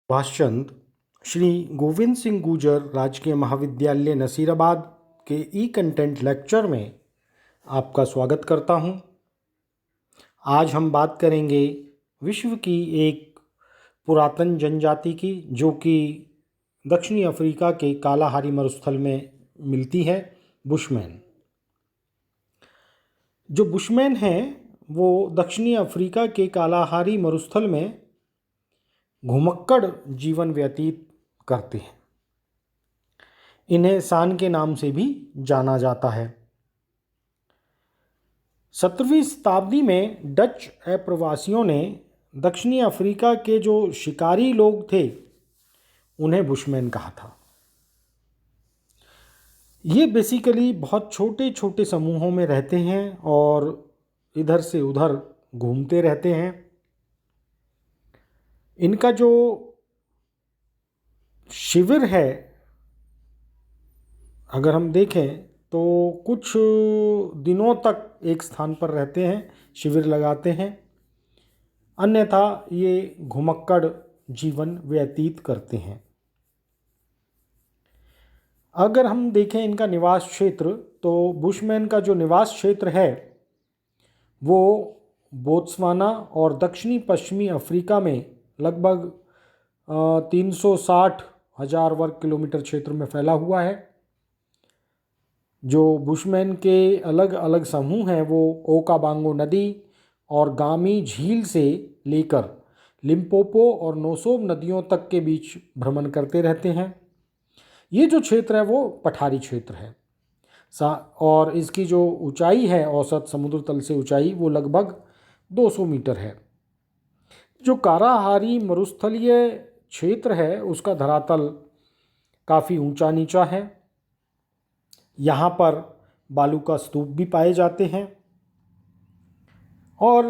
भाषचंद श्री गोविंद सिंह गुर्जर राजकीय महाविद्यालय नसीराबाद के ई कंटेंट लेक्चर में आपका स्वागत करता हूं। आज हम बात करेंगे विश्व की एक पुरातन जनजाति की जो कि दक्षिणी अफ्रीका के कालाहारी मरुस्थल में मिलती है, बुशमैन। जो बुशमैन हैं वो दक्षिणी अफ्रीका के कालाहारी मरुस्थल में घुमक्कड़ जीवन व्यतीत करते हैं। इन्हें सान के नाम से भी जाना जाता है। 17वीं शताब्दी में डच अप्रवासियों ने दक्षिणी अफ्रीका के जो शिकारी लोग थे उन्हें बुशमैन कहा था। ये बेसिकली बहुत छोटे छोटे समूहों में रहते हैं और इधर से उधर घूमते रहते हैं। इनका जो शिविर है, अगर हम देखें तो कुछ दिनों तक एक स्थान पर रहते हैं, शिविर लगाते हैं, अन्यथा ये घुमक्कड़ जीवन व्यतीत करते हैं। अगर हम देखें इनका निवास क्षेत्र, तो बुशमैन का जो निवास क्षेत्र है वो बोत्सवाना और दक्षिणी पश्चिमी अफ्रीका में लगभग 360,000 वर्ग किलोमीटर क्षेत्र में फैला हुआ है। जो बुशमैन के अलग अलग समूह हैं वो ओकाबांगो नदी और गामी झील से लेकर लिम्पोपो और नोसोब नदियों तक के बीच भ्रमण करते रहते हैं। ये जो क्षेत्र है वो पठारी क्षेत्र है और इसकी जो ऊंचाई है, औसत समुद्र तल से ऊंचाई, वो लगभग 200 मीटर है। जो कालाहारी मरुस्थलीय क्षेत्र है उसका धरातल काफ़ी ऊंचा नीचा है। यहाँ पर बालू का स्तूप भी पाए जाते हैं और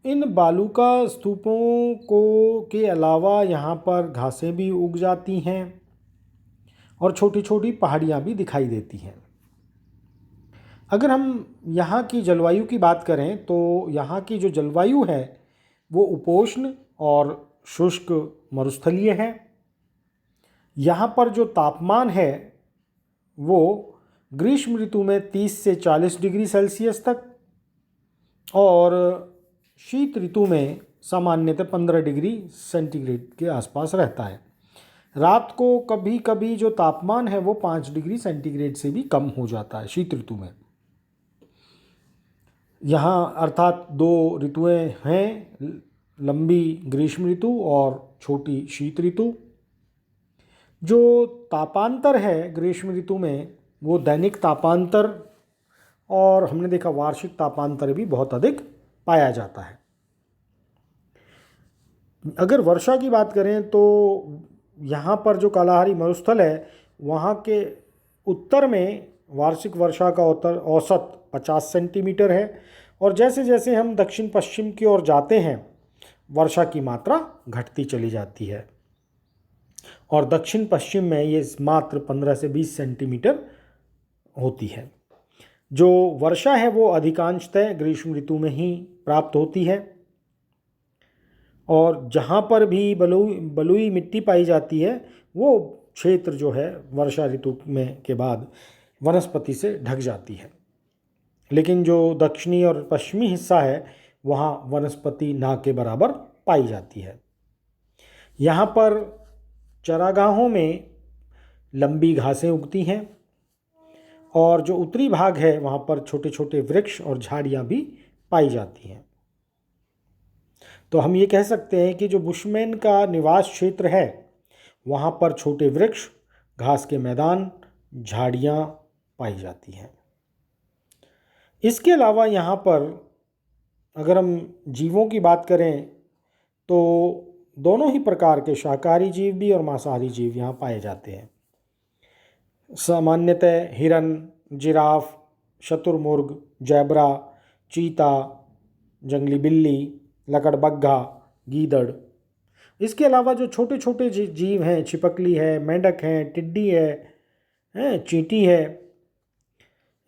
इन बालू का स्तूपों को के अलावा यहाँ पर घासें भी उग जाती हैं और छोटी छोटी पहाड़ियाँ भी दिखाई देती हैं। अगर हम यहाँ की जलवायु की बात करें तो यहाँ की जो जलवायु है वो उपोष्ण और शुष्क मरुस्थलीय है। यहाँ पर जो तापमान है वो ग्रीष्म ऋतु में 30 से 40 डिग्री सेल्सियस तक और शीत ऋतु में सामान्यतः 15 डिग्री सेंटीग्रेड के आसपास रहता है। रात को कभी कभी जो तापमान है वो 5 डिग्री सेंटीग्रेड से भी कम हो जाता है शीत ऋतु में। यहाँ अर्थात दो ऋतुएं हैं, लंबी ग्रीष्म ऋतु और छोटी शीत ऋतु। जो तापांतर है ग्रीष्म ऋतु में वो दैनिक तापांतर और हमने देखा वार्षिक तापांतर भी बहुत अधिक पाया जाता है। अगर वर्षा की बात करें तो यहाँ पर जो कालाहारी मरुस्थल है वहाँ के उत्तर में वार्षिक वर्षा का औसत 50 सेंटीमीटर है और जैसे जैसे हम दक्षिण पश्चिम की ओर जाते हैं वर्षा की मात्रा घटती चली जाती है और दक्षिण पश्चिम में ये मात्र 15 से 20 सेंटीमीटर होती है। जो वर्षा है वो अधिकांशतः ग्रीष्म ऋतु में ही प्राप्त होती है और जहाँ पर भी बलुई मिट्टी पाई जाती है वो क्षेत्र जो है वर्षा ऋतु में के बाद वनस्पति से ढक जाती है। लेकिन जो दक्षिणी और पश्चिमी हिस्सा है वहाँ वनस्पति ना के बराबर पाई जाती है। यहाँ पर चरागाहों में लंबी घासें उगती हैं और जो उत्तरी भाग है वहाँ पर छोटे छोटे वृक्ष और झाड़ियाँ भी पाई जाती हैं। तो हम ये कह सकते हैं कि जो बुशमैन का निवास क्षेत्र है वहाँ पर छोटे वृक्ष, घास के मैदान, झाड़ियाँ पाई जाती हैं। इसके अलावा यहाँ पर अगर हम जीवों की बात करें तो दोनों ही प्रकार के शाकाहारी जीव भी और मांसाहारी जीव यहाँ पाए जाते हैं। सामान्यतः हिरन, जिराफ, शुतुरमुर्ग, जैबरा, चीता, जंगली बिल्ली, लकड़बग्घा, गीदड़। इसके अलावा जो छोटे छोटे जीव हैं, छिपकली है, मेंढक हैं, टिड्डी है, चींटी है,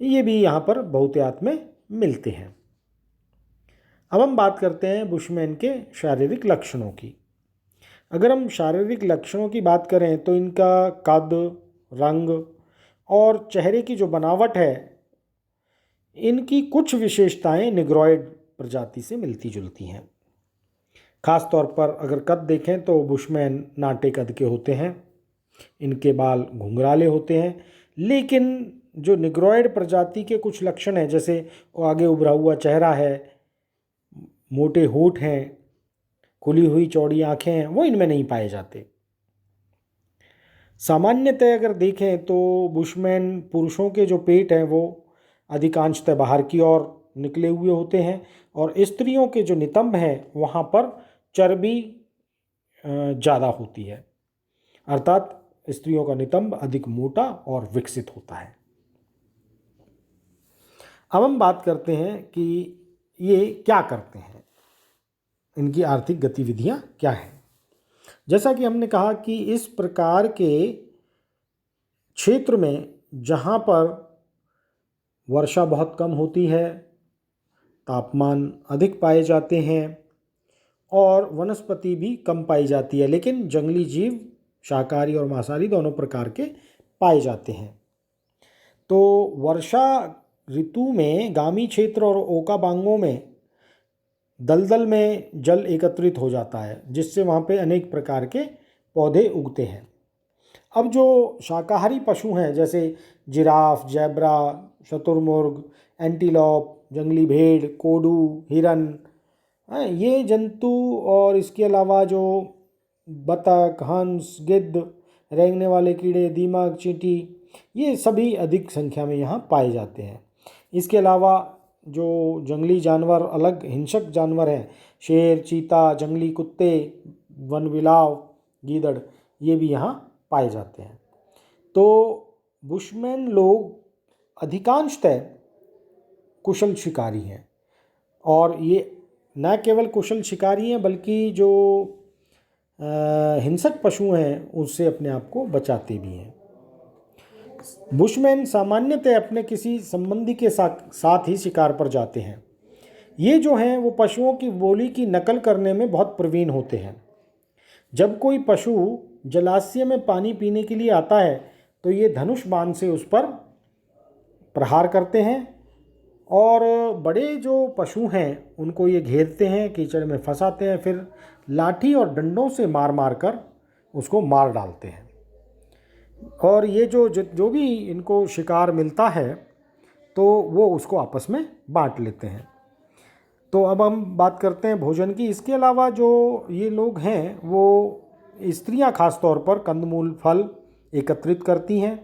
ये भी यहाँ पर बहुतायत में मिलते हैं। अब हम बात करते हैं बुशमैन के शारीरिक लक्षणों की। अगर हम शारीरिक लक्षणों की बात करें तो इनका कद, रंग और चेहरे की जो बनावट है, इनकी कुछ विशेषताएं निग्रोइड प्रजाति से मिलती जुलती हैं। खास तौर पर अगर कद देखें तो बुशमैन नाटे कद के होते हैं, इनके बाल घुंघराले होते हैं। लेकिन जो निग्रोइड प्रजाति के कुछ लक्षण हैं, जैसे वो आगे उभरा हुआ चेहरा है, मोटे होंठ हैं, खुली हुई चौड़ी आंखें हैं, वो इनमें नहीं पाए जाते। सामान्यतः अगर देखें तो बुशमैन पुरुषों के जो पेट हैं वो अधिकांशतः बाहर की ओर निकले हुए होते हैं, और स्त्रियों के जो नितंब हैं वहाँ पर चर्बी ज़्यादा होती है, अर्थात स्त्रियों का नितंब अधिक मोटा और विकसित होता है। अब हम बात करते हैं कि ये क्या करते हैं, इनकी आर्थिक गतिविधियाँ क्या हैं। जैसा कि हमने कहा कि इस प्रकार के क्षेत्र में जहाँ पर वर्षा बहुत कम होती है, तापमान अधिक पाए जाते हैं और वनस्पति भी कम पाई जाती है, लेकिन जंगली जीव शाकाहारी और मांसाहारी दोनों प्रकार के पाए जाते हैं। तो वर्षा ऋतु में गामी क्षेत्र और ओकाबांगों में दलदल में जल एकत्रित हो जाता है, जिससे वहाँ पे अनेक प्रकार के पौधे उगते हैं। अब जो शाकाहारी पशु हैं, जैसे जिराफ, ज़ेब्रा, शुतुरमुर्ग, एंटीलोप, जंगली भेड़, कोडू, हिरन, ये जंतु और इसके अलावा जो बतख, हंस, गिद्ध, रेंगने वाले कीड़े, दीमक, चींटी, ये सभी अधिक संख्या में यहाँ पाए जाते हैं। इसके अलावा जो जंगली जानवर, अलग हिंसक जानवर हैं, शेर, चीता, जंगली कुत्ते, वनबिलाव, गीदड़, ये भी यहाँ पाए जाते हैं। तो बुशमैन लोग अधिकांशतः कुशल शिकारी हैं, और ये न केवल कुशल शिकारी हैं बल्कि जो हिंसक पशु हैं उससे अपने आप को बचाते भी हैं। बुशमैन सामान्यतः अपने किसी संबंधी के साथ ही शिकार पर जाते हैं। ये जो हैं वो पशुओं की बोली की नकल करने में बहुत प्रवीण होते हैं। जब कोई पशु जलाशय में पानी पीने के लिए आता है तो ये धनुष बाण से उस पर प्रहार करते हैं, और बड़े जो पशु हैं उनको ये घेरते हैं, कीचड़ में फंसाते हैं, फिर लाठी और डंडों से मार मार कर उसको मार डालते हैं। और ये जो भी इनको शिकार मिलता है तो वो उसको आपस में बांट लेते हैं। तो अब हम बात करते हैं भोजन की। इसके अलावा जो ये लोग हैं वो स्त्रियां खास तौर पर कंदमूल, फल एकत्रित करती हैं,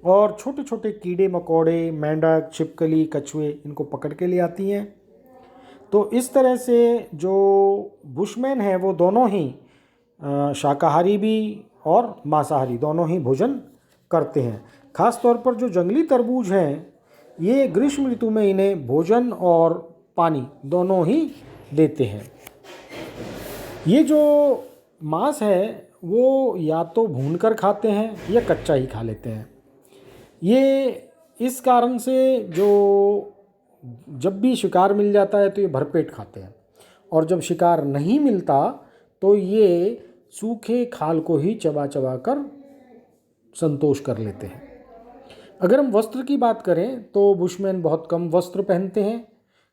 और छोटे छोटे कीड़े मकोड़े, मेंढक, छिपकली, कछुए, इनको पकड़ के ले आती हैं। तो इस तरह से जो बुशमैन हैं वो दोनों ही शाकाहारी भी और मांसाहारी दोनों ही भोजन करते हैं। खास तौर पर जो जंगली तरबूज हैं, ये ग्रीष्म ऋतु में इन्हें भोजन और पानी दोनों ही देते हैं। ये जो मांस है वो या तो भूनकर खाते हैं या कच्चा ही खा लेते हैं। ये इस कारण से जो जब भी शिकार मिल जाता है तो ये भरपेट खाते हैं, और जब शिकार नहीं मिलता तो ये सूखे खाल को ही चबा चबा कर संतोष कर लेते हैं। अगर हम वस्त्र की बात करें तो बुशमैन बहुत कम वस्त्र पहनते हैं।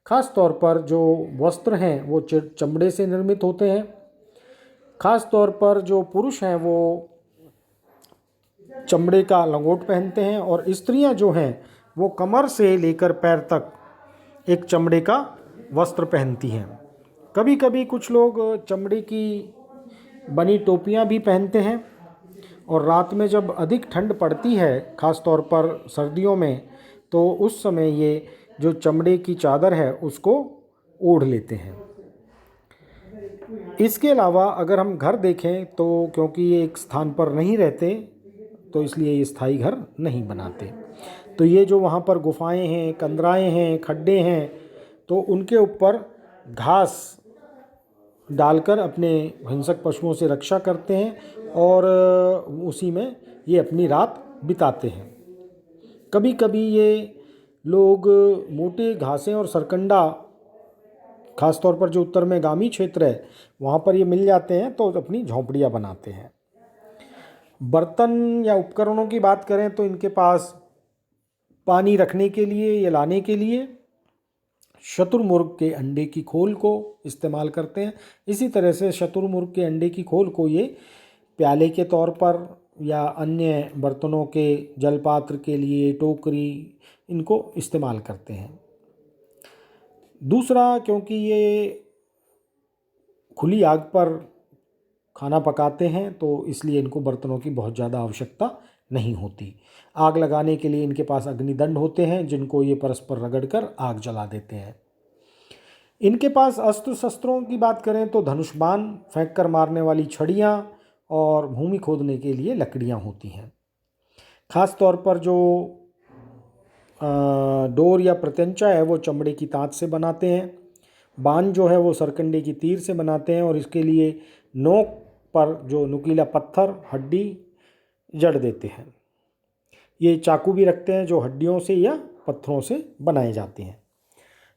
खास तौर पर जो वस्त्र हैं वो चमड़े से निर्मित होते हैं। खास तौर पर जो पुरुष हैं वो चमड़े का लंगोट पहनते हैं, और स्त्रियां जो हैं वो कमर से लेकर पैर तक एक चमड़े का वस्त्र पहनती हैं। कभी कभी कुछ लोग चमड़े की बनी टोपियां भी पहनते हैं, और रात में जब अधिक ठंड पड़ती है, खास तौर पर सर्दियों में, तो उस समय ये जो चमड़े की चादर है उसको ओढ़ लेते हैं। इसके अलावा अगर हम घर देखें तो क्योंकि ये एक स्थान पर नहीं रहते तो इसलिए ये स्थायी घर नहीं बनाते। तो ये जो वहाँ पर गुफाएं हैं, कंदराएं हैं, खड्डे हैं, तो उनके ऊपर घास डालकर अपने हिंसक पशुओं से रक्षा करते हैं, और उसी में ये अपनी रात बिताते हैं। कभी कभी ये लोग मोटे घासें और सरकंडा ख़ास तौर पर जो उत्तर में गामी क्षेत्र है वहाँ पर ये मिल जाते हैं, तो अपनी झोंपड़ियाँ बनाते हैं। बर्तन या उपकरणों की बात करें तो इनके पास पानी रखने के लिए या लाने के लिए शुतुरमुर्ग के अंडे की खोल को इस्तेमाल करते हैं। इसी तरह से शुतुरमुर्ग के अंडे की खोल को ये प्याले के तौर पर या अन्य बर्तनों के जलपात्र के लिए, टोकरी, इनको इस्तेमाल करते हैं। दूसरा, क्योंकि ये खुली आग पर खाना पकाते हैं तो इसलिए इनको बर्तनों की बहुत ज़्यादा आवश्यकता नहीं होती। आग लगाने के लिए इनके पास अग्निदंड होते हैं जिनको ये परस्पर रगड़कर आग जला देते हैं। इनके पास अस्त्र शस्त्रों की बात करें तो धनुष बाण फेंक कर मारने वाली छड़ियाँ और भूमि खोदने के लिए लकड़ियाँ होती हैं। खास तौर पर जो डोर या प्रत्यंचा है वो चमड़े की ताँत से बनाते हैं। बाण जो है वो सरकंडे की तीर से बनाते हैं और इसके लिए नोक पर जो नुकीला पत्थर हड्डी जड़ देते हैं। ये चाकू भी रखते हैं जो हड्डियों से या पत्थरों से बनाए जाते हैं।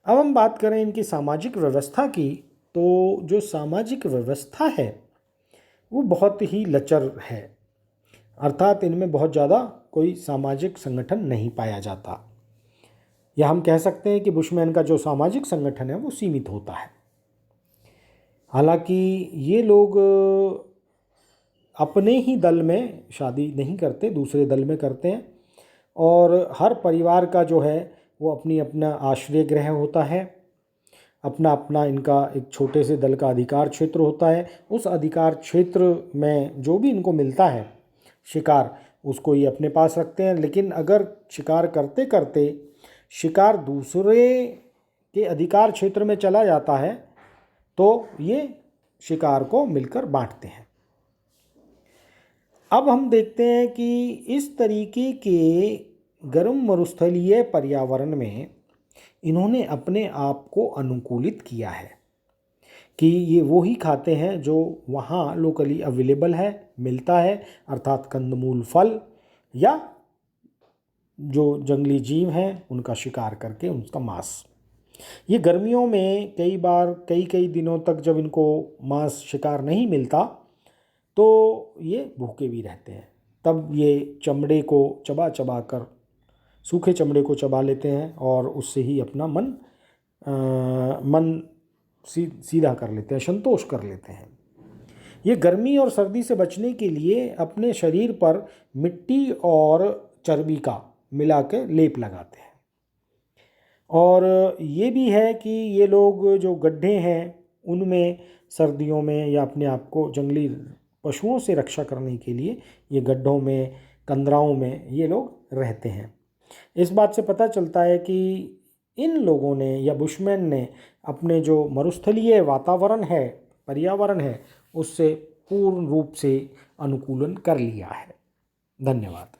अब हम बात करें इनकी सामाजिक व्यवस्था की, तो जो सामाजिक व्यवस्था है वो बहुत ही लचर है, अर्थात इनमें बहुत ज़्यादा कोई सामाजिक संगठन नहीं पाया जाता, या हम कह सकते हैं कि बुशमैन का जो सामाजिक संगठन है वो सीमित होता है। हालांकि ये लोग अपने ही दल में शादी नहीं करते, दूसरे दल में करते हैं, और हर परिवार का जो है वो अपनी अपना आश्रय गृह होता है, अपना अपना इनका एक छोटे से दल का अधिकार क्षेत्र होता है। उस अधिकार क्षेत्र में जो भी इनको मिलता है शिकार, उसको ये अपने पास रखते हैं। लेकिन अगर शिकार करते करते शिकार दूसरे के अधिकार क्षेत्र में चला जाता है तो ये शिकार को मिलकर बांटते हैं। अब हम देखते हैं कि इस तरीके के गर्म मरुस्थलीय पर्यावरण में इन्होंने अपने आप को अनुकूलित किया है कि ये वो ही खाते हैं जो वहाँ लोकली अवेलेबल है, मिलता है, अर्थात कंदमूल, फल, या जो जंगली जीव हैं उनका शिकार करके उनका मांस। ये गर्मियों में कई बार कई दिनों तक जब इनको मांस शिकार नहीं मिलता तो ये भूखे भी रहते हैं। तब ये चमड़े को चबा चबा कर, सूखे चमड़े को चबा लेते हैं और उससे ही अपना मन सीधा कर लेते हैं, संतोष कर लेते हैं। ये गर्मी और सर्दी से बचने के लिए अपने शरीर पर मिट्टी और चर्बी का मिला के लेप लगाते हैं। और ये भी है कि ये लोग जो गड्ढे हैं उनमें सर्दियों में या अपने आप को जंगली पशुओं से रक्षा करने के लिए ये गड्ढों में, कंदराओं में ये लोग रहते हैं। इस बात से पता चलता है कि इन लोगों ने या बुशमैन ने अपने जो मरुस्थलीय वातावरण है, पर्यावरण है, उससे पूर्ण रूप से अनुकूलन कर लिया है। धन्यवाद।